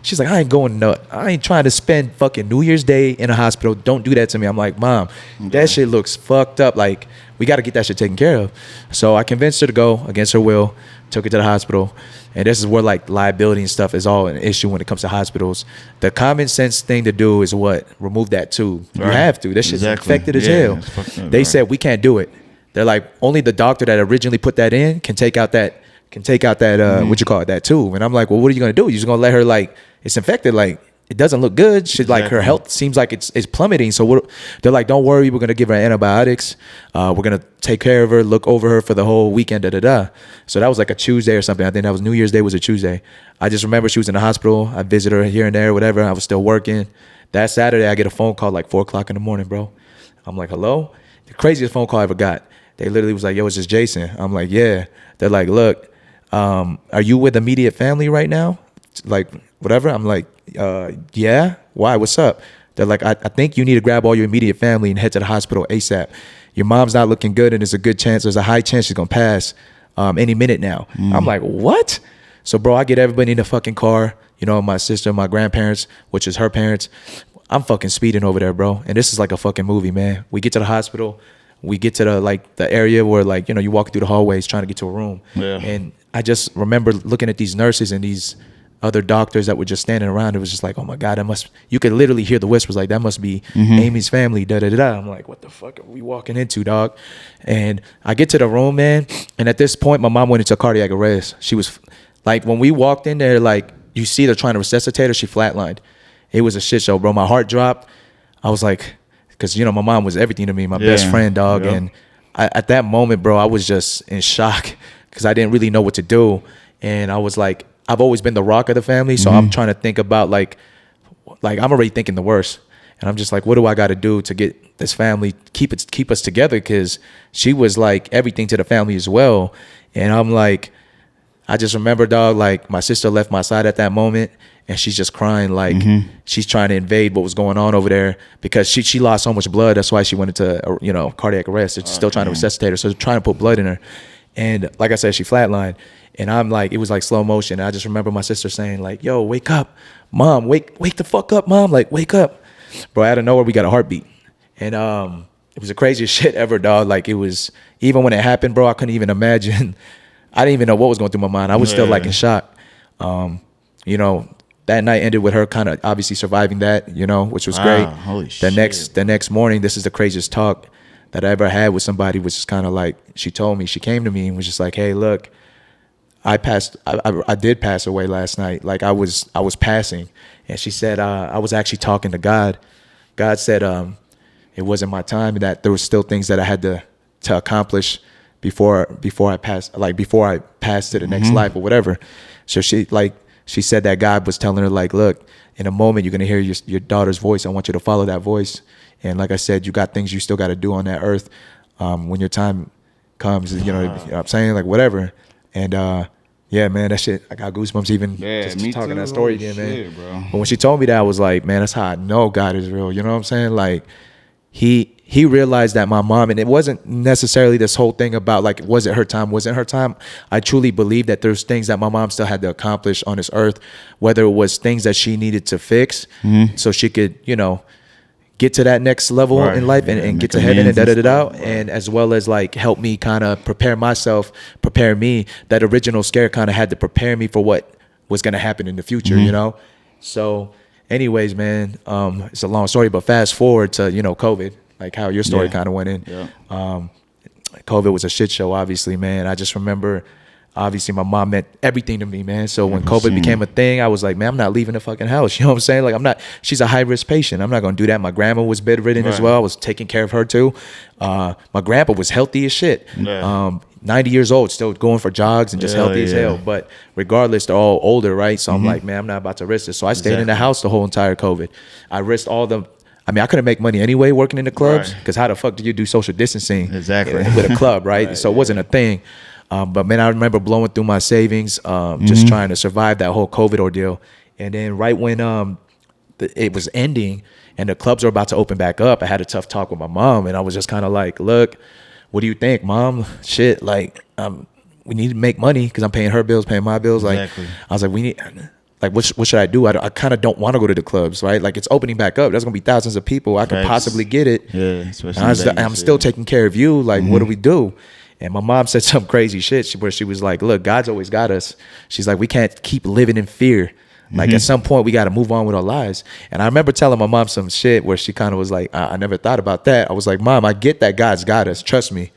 She's like, I ain't trying to spend fucking New Year's Day in a hospital. Don't do that to me. I'm like, Mom, that shit looks fucked up. Like, we gotta get that shit taken care of. So I convinced her to go against her will, took her to the hospital. And this is where like liability and stuff is all an issue when it comes to hospitals. The common sense thing to do is what? Remove that tube. Right. You have to. This shit's infected as hell. They said we can't do it. They're like, only the doctor that originally put that in can take out that that tube. And I'm like, well, what are you gonna do? You're just gonna let her, like, it's infected, like, it doesn't look good. She's like, her health seems like it's plummeting. So they're like, don't worry, we're gonna give her antibiotics. We're gonna take care of her, look over her for the whole weekend, da-da-da. So that was like a Tuesday or something. I think that was New Year's Day was a Tuesday. I just remember she was in the hospital. I visited her here and there, whatever. I was still working. That Saturday, I get a phone call like 4 o'clock in the morning, bro. I'm like, hello? The craziest phone call I ever got. They literally was like, yo, is this Jason? I'm like, yeah. They're like, look, are you with immediate family right now? Like, whatever. I'm like, yeah. Why? What's up? They're like, I think you need to grab all your immediate family and head to the hospital ASAP. Your mom's not looking good, and there's a high chance she's gonna pass any minute now. I'm like, what? So, bro, I get everybody in the fucking car. My sister, my grandparents, which is her parents. I'm fucking speeding over there, bro. And this is like a fucking movie, man. We get to the hospital. We get to the area where, like, you walk through the hallways trying to get to a room. Yeah. And I just remember looking at these nurses and these other doctors that were just standing around. It was just like, oh my God, you could literally hear the whispers, like, that must be Amy's family, da-da-da-da. I'm like, what the fuck are we walking into, dog? And I get to the room, man. And at this point, my mom went into cardiac arrest. She was, like, when we walked in there, like, you see they're trying to resuscitate her, she flatlined. It was a shit show, bro. My heart dropped. I was like, because, my mom was everything to me, my best friend, dog. Yeah. And at that moment, bro, I was just in shock because I didn't really know what to do. And I was like, I've always been the rock of the family. So I'm trying to think about, like I'm already thinking the worst. And I'm just like, what do I got to do to get this family, keep us together? Because she was like everything to the family as well. And I'm like, I just remember, dog, like, my sister left my side at that moment. And she's just crying, like she's trying to invade what was going on over there because she lost so much blood. That's why she went into cardiac arrest. They're still trying to resuscitate her, so they're trying to put blood in her. And like I said, she flatlined. And I'm like, it was like slow motion. I just remember my sister saying, like, yo, wake up, Mom, wake the fuck up, Mom, like, wake up, bro. Out of nowhere, we got a heartbeat, and it was the craziest shit ever, dog. Like, it was, even when it happened, bro, I couldn't even imagine. I didn't even know what was going through my mind. I was still like in shock. That night ended with her kind of obviously surviving that, which was great. Holy shit. The next morning, this is the craziest talk that I ever had with somebody, which is kind of like, she came to me and was just like, hey, look, I did pass away last night. Like, I was passing. And she said, I was actually talking to God. God said it wasn't my time, and that there was still things that I had to accomplish before I passed to the next life or whatever. So she said that God was telling her, like, look, in a moment you're going to hear your daughter's voice. I want you to follow that voice. And like I said, you got things you still got to do on that earth when your time comes, you know what I'm saying? Like, whatever. And yeah, man, that shit, I got goosebumps even just talking that story again, man. Bro. But when she told me that, I was like, man, that's how I know God is real. You know what I'm saying? Like, he realized that my mom, and it wasn't necessarily this whole thing about like, was it her time, wasn't her time. I truly believe that there's things that my mom still had to accomplish on this earth, whether it was things that she needed to fix so she could, you know, get to that next level in life and get to heaven and da-da-da-da. And as well as like help me kind of prepare me. That original scare kind of had to prepare me for what was going to happen in the future, you know? So anyways, man, it's a long story, but fast forward to, you know, COVID, like how your story kind of went in. COVID was a shit show, obviously, man. I just remember, obviously, my mom meant everything to me, man. So when COVID became a thing, I was like, man, I'm not leaving the fucking house. You know what I'm saying? Like, she's a high-risk patient. I'm not going to do that. My grandma was bedridden as well. I was taking care of her, too. My grandpa was healthy as shit. 90 years old, still going for jogs and just healthy as hell. But regardless, they're all older, right? So I'm like, man, I'm not about to risk this. So I stayed in the house the whole entire COVID. I risked I couldn't make money anyway working in the clubs, because how the fuck do you do social distancing with a club, right? So it wasn't a thing. But man, I remember blowing through my savings, just trying to survive that whole COVID ordeal. And then right when it was ending and the clubs were about to open back up, I had a tough talk with my mom, and I was just kind of like, look, what do you think, Mom? Shit, like, we need to make money because I'm paying her bills, paying my bills. Like, I was like, what should I do? I kind of don't want to go to the clubs, right? Like, it's opening back up. There's going to be thousands of people. I could possibly get it. Yeah, especially I'm still taking care of you. Like, what do we do? And my mom said some crazy shit where she was like, look, God's always got us. She's like, we can't keep living in fear. Like, at some point, we got to move on with our lives. And I remember telling my mom some shit where she kind of was like, I never thought about that. I was like, Mom, I get that God's got us. Trust me.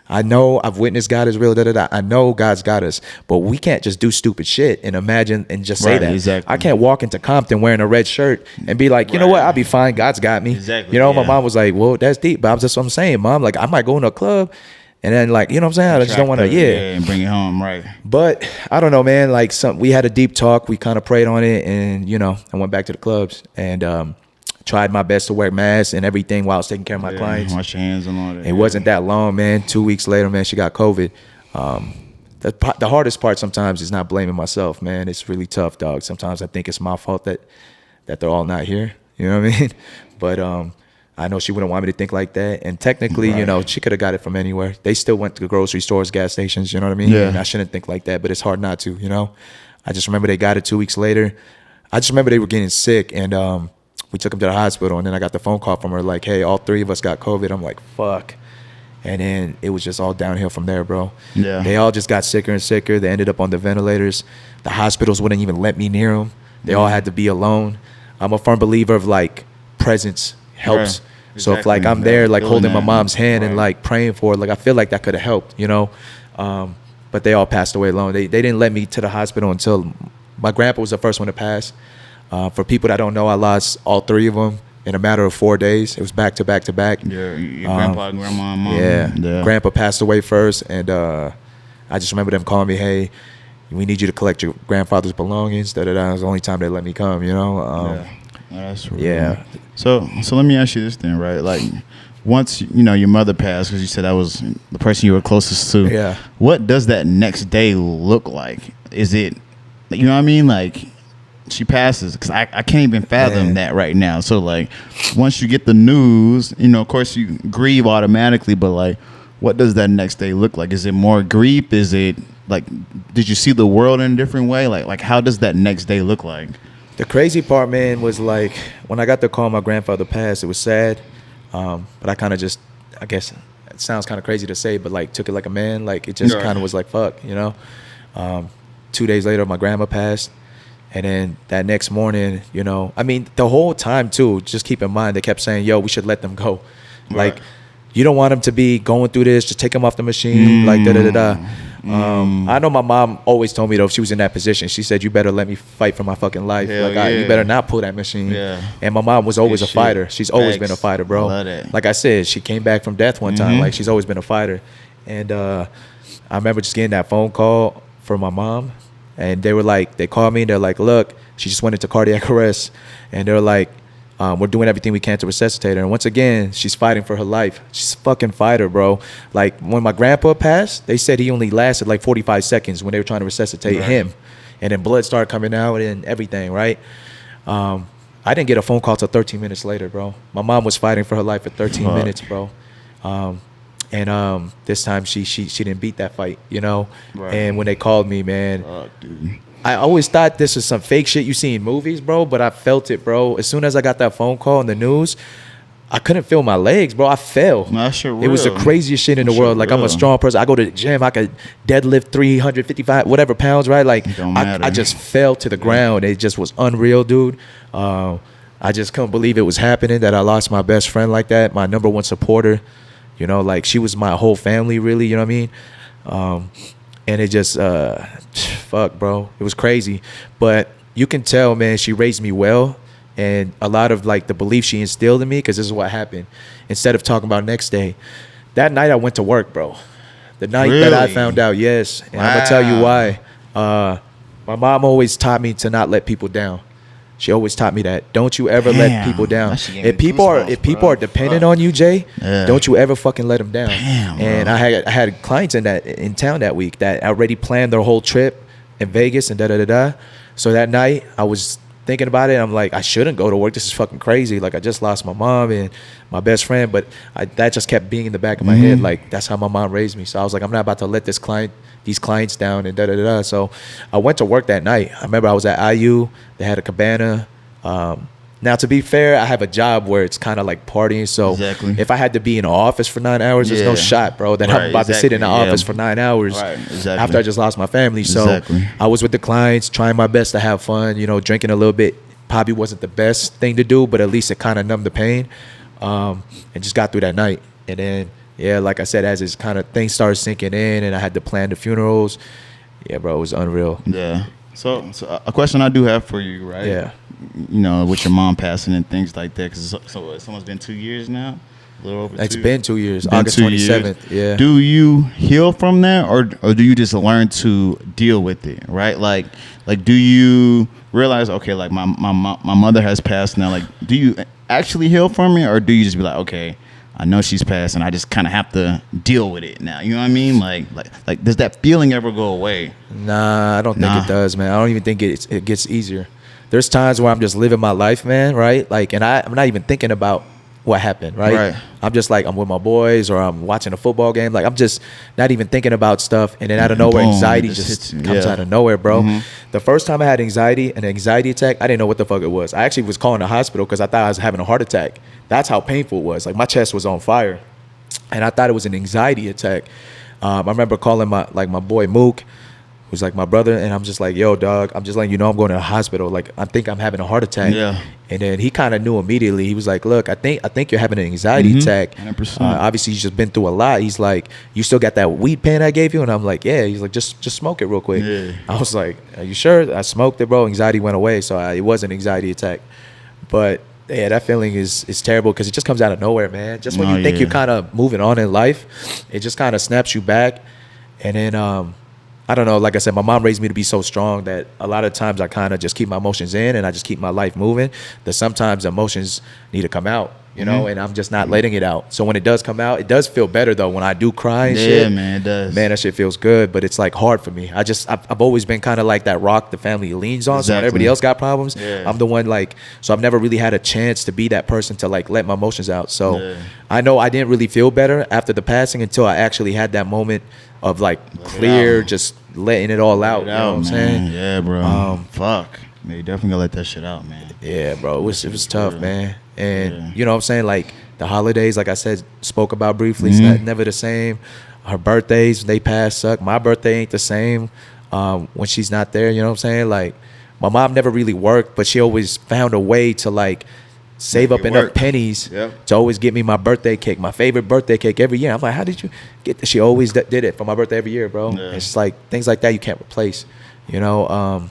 I know I've witnessed God is real, I know God's got us, but we can't just do stupid shit and imagine and just say that. Exactly. I can't walk into Compton wearing a red shirt and be like, you know what, I'll be fine. God's got me. Exactly. You know, my mom was like, well, that's deep. But that's what I'm saying, Mom. Like, I might go in a club and then, like, you know what I'm saying? I just don't want to, and bring it home, right? But I don't know, man. Like, we had a deep talk. We kind of prayed on it, and, you know, I went back to the clubs and tried my best to wear masks and everything while I was taking care of my clients. Wash your hands and all that. It wasn't that long, man. 2 weeks later, man, she got COVID. The hardest part sometimes is not blaming myself, man. It's really tough, dog. Sometimes I think it's my fault that they're all not here. You know what I mean? But I know she wouldn't want me to think like that. And technically, you know, she could have got it from anywhere. They still went to the grocery stores, gas stations, you know what I mean? Yeah. And I shouldn't think like that, but it's hard not to, you know? I just remember they got it 2 weeks later. I just remember they were getting sick, and we took them to the hospital, and then I got the phone call from her like, hey, all three of us got COVID. I'm like, fuck. And then it was just all downhill from there, bro. Yeah. They all just got sicker and sicker. They ended up on the ventilators. The hospitals wouldn't even let me near them. They all had to be alone. I'm a firm believer of, like, presence helps. Right. Exactly. So if, like, I'm there, like, holding my mom's hand and, like, praying for her, like, I feel like that could have helped, you know? But they all passed away alone. They didn't let me to the hospital until my grandpa was the first one to pass. For people that don't know, I lost all three of them in a matter of 4 days. It was back to back to back. Yeah, your grandpa, grandma, and mom. Yeah. Grandpa passed away first, and I just remember them calling me, hey, we need you to collect your grandfather's belongings. That was the only time they let me come, you know? That's right. Yeah. So let me ask you this thing, right? Like, once, you know, your mother passed, because you said that was the person you were closest to. Yeah. What does that next day look like? Is it, you know what I mean? Like, she passes, because I can't even fathom that right now. So, like, once you get the news, you know, of course you grieve automatically, but, like, what does that next day look like? Is it more grief? Is it, like, did you see the world in a different way? Like how does that next day look like? The crazy part, man, was, like, when I got the call my grandfather passed, it was sad. But I kind of just, I guess, it sounds kind of crazy to say, but, like, took it like a man. Like, it just kind of was like, fuck, you know? 2 days later, my grandma passed. And then that next morning, you know, I mean, the whole time, too, just keep in mind, they kept saying, yo, we should let them go. Right. Like, you don't want them to be going through this. Just take them off the machine, like, da-da-da-da. I know my mom always told me, though, if she was in that position, she said, you better let me fight for my fucking life. Hell like, you better not pull that machine. Yeah. And my mom was always a fighter. She's always been a fighter, bro. Like I said, she came back from death one time. Like, she's always been a fighter. And I remember just getting that phone call from my mom. And they were like, they called me and they're like, look, she just went into cardiac arrest. And they're like, we're doing everything we can to resuscitate her. And once again, she's fighting for her life. She's a fucking fighter, bro. Like, when my grandpa passed, they said he only lasted like 45 seconds when they were trying to resuscitate him. And then blood started coming out and everything, right? I I didn't get a phone call till 13 minutes later, bro. My mom was fighting for her life for 13 minutes, bro. And this time she didn't beat that fight, you know. Right. And when they called me, man, Dude. I always thought this was some fake shit you see in movies, bro. But I felt it, bro. As soon as I got that phone call in the news, I couldn't feel my legs, bro. I fell. Nah, that shit It was the real. craziest shit in the That world. shit Like, I'm a real. strong person. I go to the gym. I could deadlift 355, whatever pounds, right? Like, Don't matter. I just fell to the ground. It just was unreal, dude. I just couldn't believe it was happening, that I lost my best friend like that, my number one supporter. You know, like, she was my whole family, really, you know what I mean? And it just, fuck, bro. It was crazy. But you can tell, man, she raised me well. And a lot of, like, the belief she instilled in me, because this is what happened. Instead of talking about next day, that night I went to work, bro. The night that I Really? found out, yes. And I'm going to tell you why. My mom always taught me to not let people down. She always taught me that. Don't you ever let Damn, people down. that shit gave me If people goosebumps, are bro. dependent Fuck. on you, Jay, Yeah. don't you ever fucking let them down. Damn, and bro. I had clients in town that week that already planned their whole trip in Vegas and da. So that night I was thinking about it. I'm like, I shouldn't go to work. This is fucking crazy. Like, I just lost my mom and my best friend, but that just kept being in the back of my head. Like, that's how my mom raised me. So I was like, I'm not about to let these clients down and da. So I went to work that night. I remember I was at IU. They had a cabana. Now, to be fair, I have a job where it's kind of like partying. So Exactly. if I had to be in the office for 9 hours, there's no Yeah. shot, bro, that Right, I'm about to sit in the exactly, office yeah. for 9 hours Right, exactly. after I just lost my family. So Exactly. I was with the clients, trying my best to have fun, you know, drinking a little bit. Probably wasn't the best thing to do, but at least it kind of numbed the pain, and just got through that night. And then, yeah, like I said, as it's kind of things started sinking in and I had to plan the funerals, yeah, bro, it was unreal. Yeah. So a question I do have for you, right? Yeah. You know, with your mom passing and things like that, because it's almost been 2 years now. A little over It's two. been 2 years, Been August 2 years. 27th. Yeah. Do you heal from that, or do you just learn to deal with it? Right. Like do you realize, okay, like my mother has passed now. Like, do you actually heal from it, or do you just be like, okay, I know she's passed, and I just kind of have to deal with it now? You know what I mean? Like, does that feeling ever go away? Nah, I don't think Nah. it does, man. I don't even think it gets easier. There's times where I'm just living my life, man, right? Like, and I'm not even thinking about what happened, right? Right. I'm just like, I'm with my boys or I'm watching a football game. Like, I'm just not even thinking about stuff. And then out of nowhere, Boom, anxiety it just just hits you. comes Yeah. out of nowhere, bro. Mhm. The first time I had an anxiety attack, I didn't know what the fuck it was. I actually was calling the hospital because I thought I was having a heart attack. That's how painful it was. Like, my chest was on fire. And I thought it was an anxiety attack. I remember calling my boy Mook, who's like my brother, and I'm just like, yo, dog, I'm just letting you know I'm going to the hospital. Like, I think I'm having a heart attack. Yeah. And then he kind of knew immediately. He was like, look, I think you're having an anxiety attack. 100%. Obviously, you've just been through a lot. He's like, you still got that weed pen I gave you? And I'm like, yeah. He's like, just smoke it real quick. Yeah. I was like, are you sure? I smoked it, bro. Anxiety went away. So it was an anxiety attack. But yeah, that feeling is terrible because it just comes out of nowhere, man. Just when Oh, you think yeah. you're kind of moving on in life, it just kind of snaps you back. And then I don't know, like I said, my mom raised me to be so strong that a lot of times I kind of just keep my emotions in and I just keep my life moving. That sometimes emotions need to come out, you know, and I'm just not letting it out. So when it does come out, it does feel better though. When I do cry and Yeah, shit, man, it does. Man, that shit feels good, but it's like hard for me. I've always been kind of like that rock the family leans on. So when Exactly. everybody else got problems, Yeah. I'm the one like, so I've never really had a chance to be that person to like let my emotions out. So Yeah. I know I didn't really feel better after the passing until I actually had that moment of like it clear, out. just letting it all out. You know what I'm saying? Yeah, bro. Fuck. Man, you definitely gotta let that shit out, man. Yeah, bro. It was tough, real. man. And Yeah. you know what I'm saying? Like the holidays, like I said, spoke about briefly, it's not, never the same. Her birthdays, they pass suck. My birthday ain't the same when she's not there, you know what I'm saying? Like my mom never really worked, but she always found a way to like save Make up it enough work. pennies Yep. to always get me my birthday cake, my favorite birthday cake every year. I'm like, how did you get this? She always did it for my birthday every year, bro. Yeah. It's just like things like that you can't replace, you know?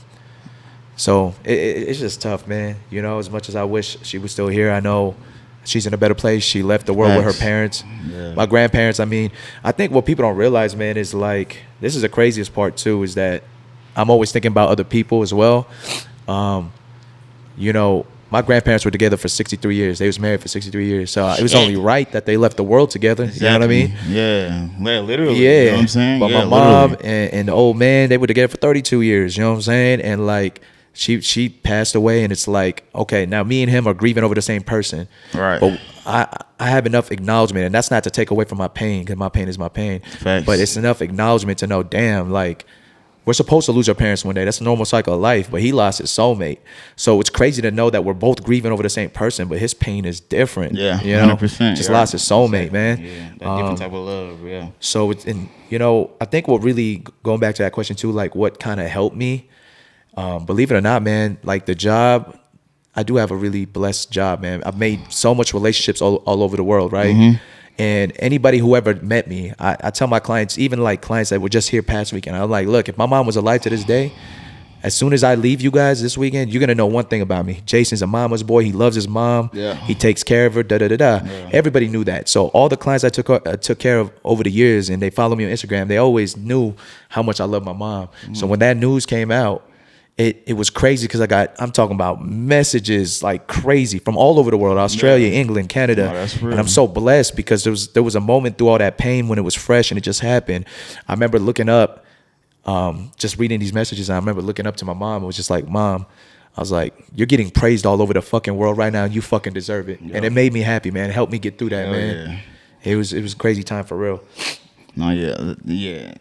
So it's just tough, man. You know, as much as I wish she was still here, I know she's in a better place. She left the world with her Facts. parents, Yeah. my grandparents. I mean, I think what people don't realize, man, is like, this is the craziest part too, is that I'm always thinking about other people as well. You know, my grandparents were together for 63 years. They was married for 63 years. So it was Shit. only right that they left the world together. You know what I mean? Yeah. Yeah, literally. Yeah. You know what I'm saying? But Yeah, my mom literally. and the old man, they were together for 32 years. You know what I'm saying? And like, she passed away, and it's like, okay, now me and him are grieving over the same person, Right. but I have enough acknowledgement, and that's not to take away from my pain, because my pain is my pain. Facts. But it's enough acknowledgement to know, damn, like, we're supposed to lose our parents one day. That's a normal cycle of life. But he lost his soulmate. So it's crazy to know that we're both grieving over the same person, but his pain is different. Yeah, you know? 100%. Just lost his soulmate, man. Yeah, that different type of love, yeah. So it's, and you know, I think what really, going back to that question too, like what kind of helped me, believe it or not, man, like the job, I do have a really blessed job, man. I've made so much relationships all over the world, right? Mm-hmm. And anybody who ever met me, I tell my clients, even like clients that were just here past weekend, I'm like, look, if my mom was alive to this day, as soon as I leave you guys this weekend, you're gonna know one thing about me. Jason's a mama's boy. He loves his mom. Yeah. He takes care of her. Yeah. Everybody knew that. So all the clients I took care of over the years, and they follow me on Instagram, they always knew how much I love my mom. Mm-hmm. So when that news came out, it was crazy, because I'm talking about messages like crazy from all over the world, Australia, England, Canada. That's real. And I'm so blessed, because there was a moment through all that pain when it was fresh and it just happened. I remember looking up, just reading these messages, and I remember looking up to my mom. It was just like, Mom, I was like, you're getting praised all over the fucking world right now, and you fucking deserve it. Yep. And it made me happy, man. It helped me get through that, man. Yeah. It was a crazy time for real. No, yeah.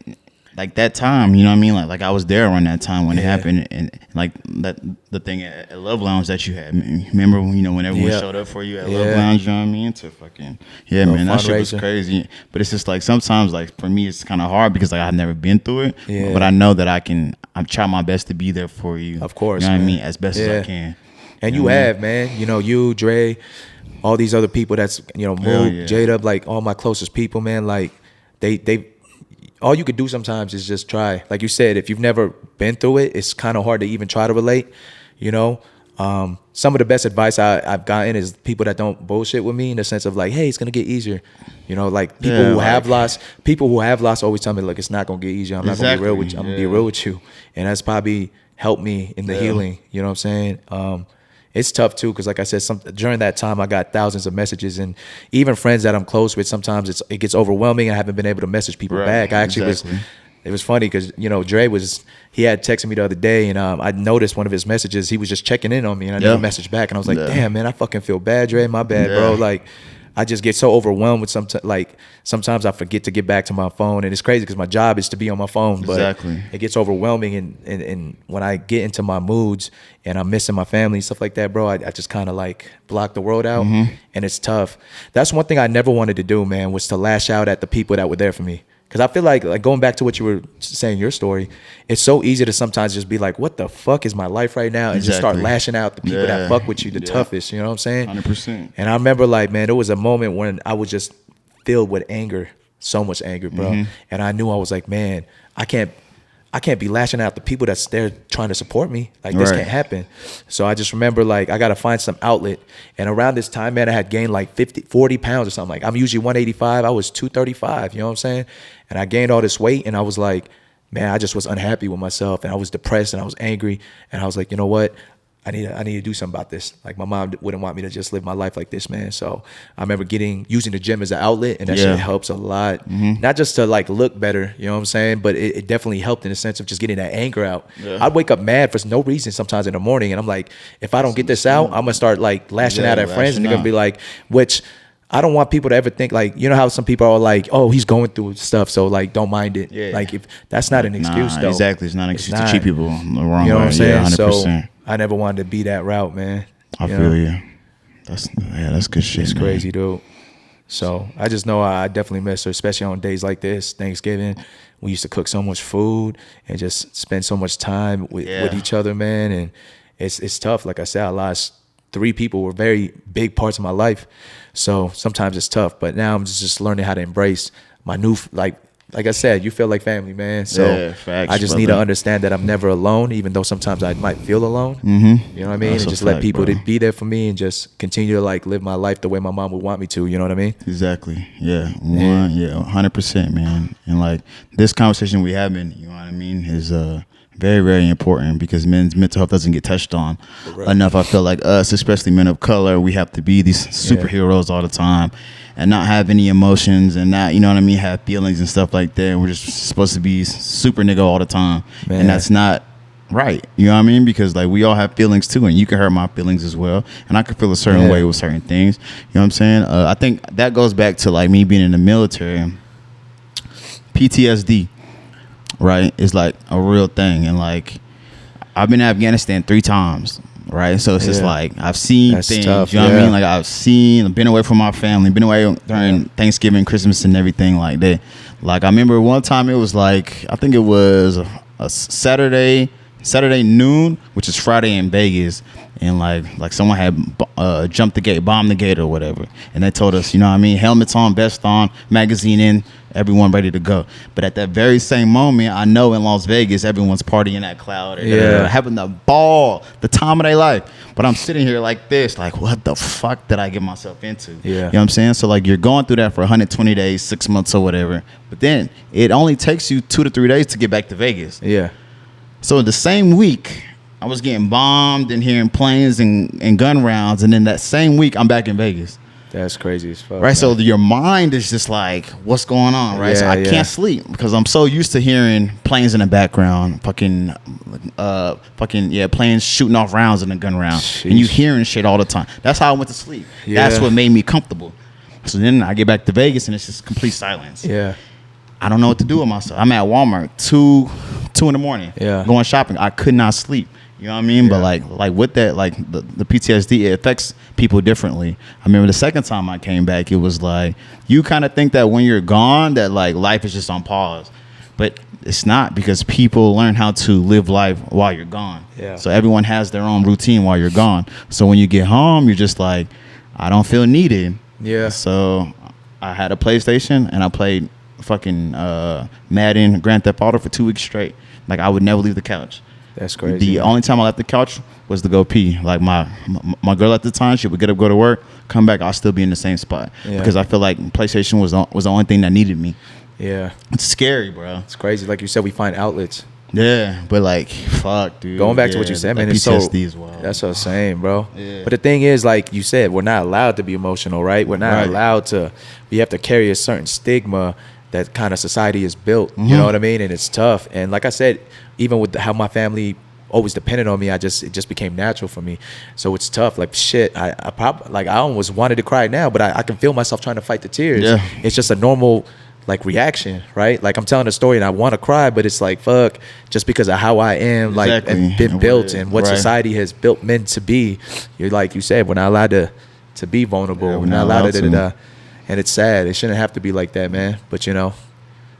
Like that time, you know what I mean? Like I was there around that time when it happened, and like that the thing at Love Lounge that you had. Remember when, you know, when everyone showed up for you at Love Lounge, you know what I mean? To fucking man, that shit was crazy. But it's just like sometimes, like for me, it's kind of hard because like I've never been through it. Yeah. But I know that I'm trying my best to be there for you. Of course, you know man. what I mean, as best as I can. And you have, man. You know, you, Dre, all these other people that's, you know, Moog, J-Dub, like all my closest people, man. Like they all you could do sometimes is just try. Like you said, if you've never been through it, it's kind of hard to even try to relate, you know? Some of the best advice I've gotten is people that don't bullshit with me, in the sense of like, hey, it's going to get easier. You know, like people who have lost always tell me, look, it's not going to get easier. I'm not going to be real with you. I'm going to be real with you. And that's probably helped me in the healing. You know what I'm saying? It's tough too, because like I said, during that time I got thousands of messages, and even friends that I'm close with, sometimes it gets overwhelming. I haven't been able to message people back. I actually it was funny because, you know, Dre he had texted me the other day, and I noticed one of his messages. He was just checking in on me, and I never messaged back, and I was like, damn, man, I fucking feel bad, Dre. My bad, bro. Like, I just get so overwhelmed with sometimes I forget to get back to my phone, and it's crazy because my job is to be on my phone, but it gets overwhelming, and when I get into my moods and I'm missing my family and stuff like that, bro, I just kind of like block the world out, and it's tough. That's one thing I never wanted to do, man, was to lash out at the people that were there for me. Because I feel like going back to what you were saying, your story, it's so easy to sometimes just be like, what the fuck is my life right now? And just start lashing out the people that fuck with you the toughest, you know what I'm saying? 100%. And I remember, like, man, there was a moment when I was just filled with anger, so much anger, bro. And I knew, I was like, man, I can't be lashing out the people that's there trying to support me. Like, this can't happen. So I just remember, like, I got to find some outlet. And around this time, man, I had gained like 40 pounds or something. Like, I'm usually 185. I was 235, you know what I'm saying? And I gained all this weight, and I was like, man, I just was unhappy with myself, and I was depressed, and I was angry. And I was like, you know what? I need to do something about this. Like, my mom wouldn't want me to just live my life like this, man. So I remember using the gym as an outlet, and that shit helps a lot. Not just to like look better, you know what I'm saying? But it definitely helped in the sense of just getting that anger out. I'd wake up mad for no reason sometimes in the morning, and I'm like, if I don't get this out, I'm gonna start like lashing out at friends, and they're gonna be like, which I don't want people to ever think, like, you know how some people are like, oh, he's going through stuff, so like don't mind it. Like, if that's not an excuse, though. Exactly, it's not an excuse to treat people the wrong way. You know what I'm saying? 100%. So I never wanted to be that route, man. I feel you. That's good shit. It's crazy, dude. So I just know I definitely miss her, especially on days like this, Thanksgiving. We used to cook so much food and just spend so much time with each other, man. And it's tough. Like I said, I lost 3 people who were very big parts of my life. So sometimes it's tough. But now I'm just learning how to embrace my new, like I said, you feel like family, man. So facts, I just need to understand that I'm never alone, even though sometimes I might feel alone. You know what I mean? That's and just a let fact, people bro. be there for me, and just continue to like live my life the way my mom would want me to. You know what I mean? Exactly. 100%, man. And like this conversation we having, you know what I mean, is very, very important, because men's mental health doesn't get touched on enough. I feel like us, especially men of color, we have to be these superheroes all the time and not have any emotions and not, you know what I mean, have feelings and stuff like that. We're just supposed to be super nigga all the time. Man. And that's not right. You know what I mean? Because like we all have feelings too, and you can hurt my feelings as well, and I can feel a certain way with certain things. You know what I'm saying? I think that goes back to like me being in the military. PTSD, right, is like a real thing, and like I've been in Afghanistan 3 times. Right, so it's just like I've seen things. Tough, you know what I mean? Like I've been away from my family, been away during Thanksgiving, Christmas, and everything like that. Like I remember one time it was like I think it was a Saturday noon, which is Friday in Vegas, and like someone had jumped the gate, bombed the gate or whatever, and they told us, you know what I mean, helmets on, vest on, magazine in, everyone ready to go. But at that very same moment, I know in Las Vegas, everyone's partying that cloud, having the ball, the time of their life. But I'm sitting here like this, like, what the fuck did I get myself into? Yeah. You know what I'm saying? So like you're going through that for 120 days, 6 months or whatever. But then it only takes you 2 to 3 days to get back to Vegas. Yeah. So the same week, I was getting bombed and hearing planes and gun rounds. And then that same week, I'm back in Vegas. That's crazy as fuck. Right, man. so your mind is just like, what's going on, right? So I can't sleep because I'm so used to hearing planes in the background, planes shooting off rounds in the gun round, Sheesh. and you hearing shit all the time. That's how I went to sleep. Yeah. That's what made me comfortable. So then I get back to Vegas and it's just complete silence. Yeah. I don't know what to do with myself. I'm at Walmart 2 in the morning, going shopping. I could not sleep. You know what I mean? But like with that, like the PTSD, it affects people differently. I remember the second time I came back, it was like you kind of think that when you're gone, that like life is just on pause, but it's not, because people learn how to live life while you're gone. Yeah. So everyone has their own routine while you're gone. So when you get home, you're just like, I don't feel needed. Yeah. So I had a PlayStation and I played fucking Madden, Grand Theft Auto for 2 weeks straight. Like I would never leave the couch. That's crazy. The only time I left the couch was to go pee. Like my girl at the time, she would get up, go to work, come back, I'll still be in the same spot because I feel like PlayStation was the only thing that needed me. Yeah, it's scary, bro. It's crazy. Like you said, we find outlets. Yeah, but like, fuck, dude. Going back to what you said, man, it's PTSD as well. That's what I'm saying, bro. Yeah. But the thing is, like you said, we're not allowed to be emotional, right? We're not allowed to. We have to carry a certain stigma that kind of society is built. Mm-hmm. You know what I mean? And it's tough. And like I said, even with how my family always depended on me, it just became natural for me. So it's tough. Like shit, I almost wanted to cry now, but I can feel myself trying to fight the tears. Yeah. It's just a normal like reaction, right? Like I'm telling a story and I want to cry, but it's like fuck, just because of how I am, like and been built and what society has built men to be. You're like you said, we're not allowed to be vulnerable. Yeah, we're not allowed to. And it's sad. It shouldn't have to be like that, man. But you know,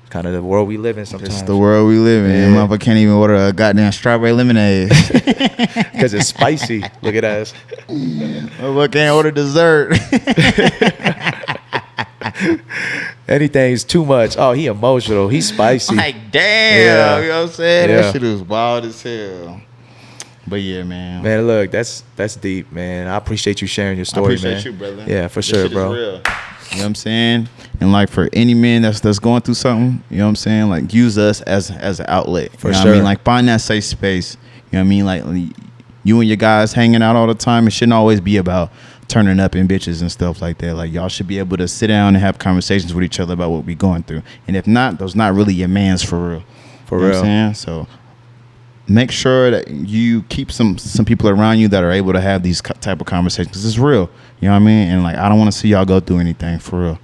kind of the world we live in sometimes. It's the world we live in. Yeah. Motherfucker can't even order a goddamn strawberry lemonade because it's spicy. Look at us. Motherfucker can't order dessert. Anything's too much. Oh, he emotional. He's spicy. Like damn, you know what I'm saying? That shit was wild as hell. But yeah, man. Man, look, that's deep, man. I appreciate you sharing your story, man. I appreciate you, brother. Yeah, for sure, bro. Is real. You know what I'm saying? And like for any man that's going through something, you know what I'm saying? Like use us as an outlet. For sure. I mean? Like find that safe space. You know what I mean? Like you and your guys hanging out all the time. It shouldn't always be about turning up in bitches and stuff like that. Like y'all should be able to sit down and have conversations with each other about what we're going through. And if not, those not really your mans for real. For real. You know what I'm saying? So make sure that you keep some people around you that are able to have these type of conversations, because it's real. You know what I mean? And like I don't want to see y'all go through anything, for real.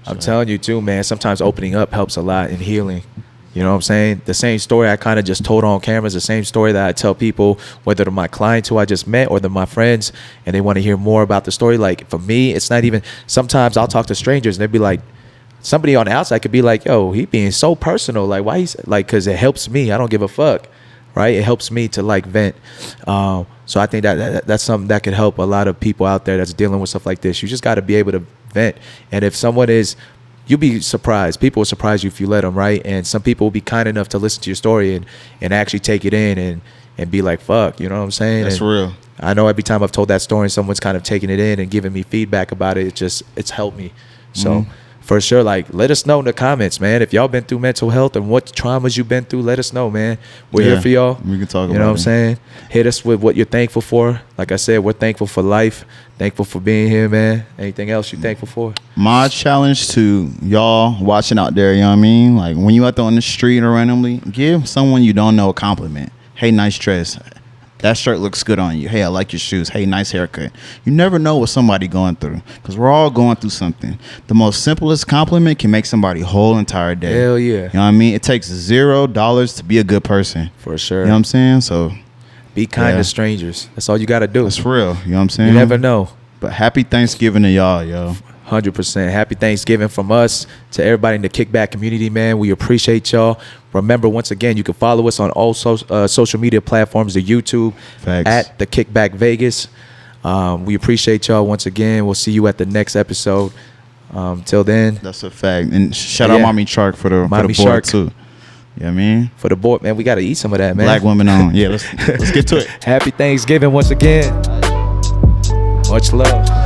I'm telling you too, man. Sometimes opening up helps a lot in healing. You know what I'm saying? The same story I kind of just told on camera is the same story that I tell people, whether they're my clients who I just met or they're my friends, and they want to hear more about the story. Like for me, it's not even, sometimes I'll talk to strangers and they'd be like, somebody on the outside could be like, yo, he being so personal. Like why he's like, because it helps me. I don't give a fuck. Right? It helps me to like vent. So I think that's something that could help a lot of people out there that's dealing with stuff like this. You just got to be able to vent. And if someone is, you'll be surprised. People will surprise you if you let them, right? And some people will be kind enough to listen to your story and actually take it in and be like, fuck, you know what I'm saying? That's real. I know every time I've told that story and someone's kind of taking it in and giving me feedback about it, it's helped me. So for sure, like, let us know in the comments, man. If y'all been through mental health and what traumas you've been through, let us know, man. We're here for y'all. We can talk about it. You know what I'm saying? Hit us with what you're thankful for. Like I said, we're thankful for life. Thankful for being here, man. Anything else you thankful for? My challenge to y'all watching out there, you know what I mean? Like, when you out there on the street or randomly, give someone you don't know a compliment. Hey, nice dress. That shirt looks good on you. Hey, I like your shoes. Hey, nice haircut. You never know what somebody going through, because we're all going through something. The most simplest compliment can make somebody whole entire day. Hell yeah. You know what I mean? It takes $0 to be a good person. For sure. You know what I'm saying? So be kind to strangers. That's all you got to do. that's real. You know what I'm saying? You never know. But happy Thanksgiving to y'all, yo. 100%. Happy Thanksgiving from us to everybody in the Kickback community, man. We appreciate y'all. Remember, once again, you can follow us on all social media platforms, the YouTube, Facts. at the Kickback Vegas. We appreciate y'all once again. We'll see you at the next episode. Till then. That's a fact. And shout out Mommy Shark for the board Shark. too. You know what I mean? For the board, man, we got to eat some of that, man. Black women on. Yeah, let's get to it. Happy Thanksgiving once again. Much love.